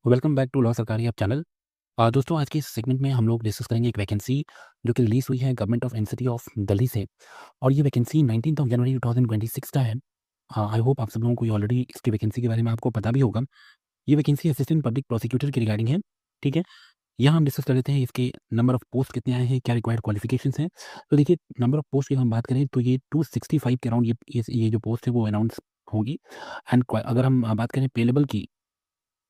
Welcome back to law सरकारी app channel. दोस्तों आज के इस सेगमेंट में हम लोग डिस्कस करेंगे एक वैकेंसी जो कि रिलीज़ हुई है government of NCT of Delhi से और ये वैकेंसी 19th ऑफ जनवरी 2026 का है। आई होप आप सब लोगों को ये ऑलरेडी इसकी वैकेंसी के बारे में आपको पता भी होगा। ये वैकेंसी असिस्टेंट पब्लिक प्रोसिक्यूटर की रिगार्डिंग है, ठीक है? यहाँ हम डिस्कस कर लेते हैं इसके नंबर ऑफ पोस्ट कितने आए हैं, क्या रिक्वायर्ड क्वालिफिकेशंस हैं। तो देखिए नंबर ऑफ पोस्ट की हम बात करें तो ये 265 के अराउंड ये जो पोस्ट है वो अनाउंस होगी। एंड अगर हम बात करें पे लेवल की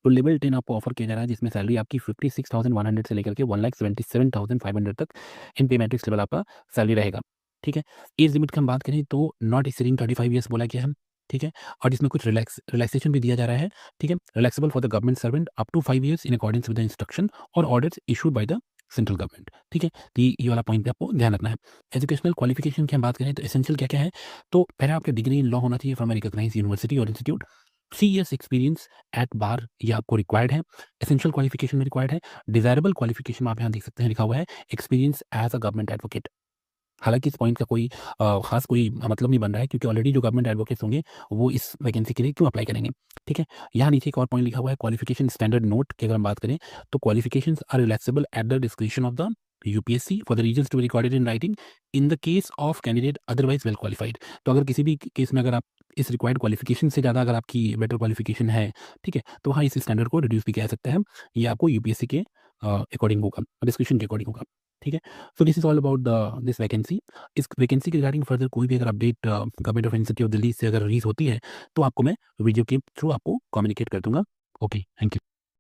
तो लेवल 10 आपको ऑफर किया जा रहा है जिसमें सैलरी आपकी 56,100 से लेकर के 1,77,500 तक इन पे मैट्रिक्स लेवल आपका सैलरी रहेगा, ठीक है? एज लिमिट की हम बात करें तो नॉट एक्सीडिंग 35 ईयर्स बोला गया है, ठीक है? और इसमें कुछ रिलैक्सेशन भी दिया जा रहा है, ठीक है? Relaxable for the government servant up to 5 years in accordance with the instruction और orders issued by the central government, ठीक है? तो ये वाला पॉइंट पे आपको ध्यान रखना है। एजुकेशनल क्वालिफिकेशन की हम बात करें तो एसेंशियल क्या-क्या है? तो पहले आपका डिग्री इन लॉ होना चाहिए फ्रॉम अ रिकॉग्नाइज्ड यूनिवर्सिटी और इंस्टीट्यूट। 3 इयर्स एक्सपीरियंस एट बार ये आपको रिक्वायर्ड है, एसेंशियल क्वालिफिकेशन में रिक्वायर्ड है। डिज़ायरेबल क्वालिफिकेशन में आप यहाँ देख सकते हैं लिखा हुआ है experience as a government advocate. हालाँकि इस पॉइंट का कोई ख़ास कोई मतलब नहीं बन रहा है क्योंकि ऑलरेडी जो गवर्नमेंट एडवोकेट्स होंगे वो इस वैकेंसी के लिए क्यों अप्लाई करेंगे, ठीक है? यहाँ नीचे एक और पॉइंट लिखा हुआ है क्वालिफिकेशन स्टैंडर्ड नोट की अगर हम बात करें तो qualifications are relaxable at the description of the UPSC for the reasons to be recorded in writing in the case of candidate otherwise well qualified. तो अगर किसी भी केस में अगर आप इस रिक्वायर्ड क्वालिफिकेशन से ज़्यादा अगर आपकी बेटर क्वालिफिकेशन है, ठीक है? तो हाँ, इस स्टैंडर्ड को रिड्यूस भी किया जा सकता है। ये आपको यूपीएससी के अकॉर्डिंग होगा, डिस्क्रिप्शन के अकॉर्डिंग होगा, ठीक है? So this is all about the this vacancy. इस वैकेंसी के रिगार्डिंग फर्दर कोई भी अगर update government of NCT of Delhi से अगर रिलीज़ होती है, तो आपको मैं वीडियो के थ्रू आपको कम्युनिकेट कर दूँगा। Okay, thank you.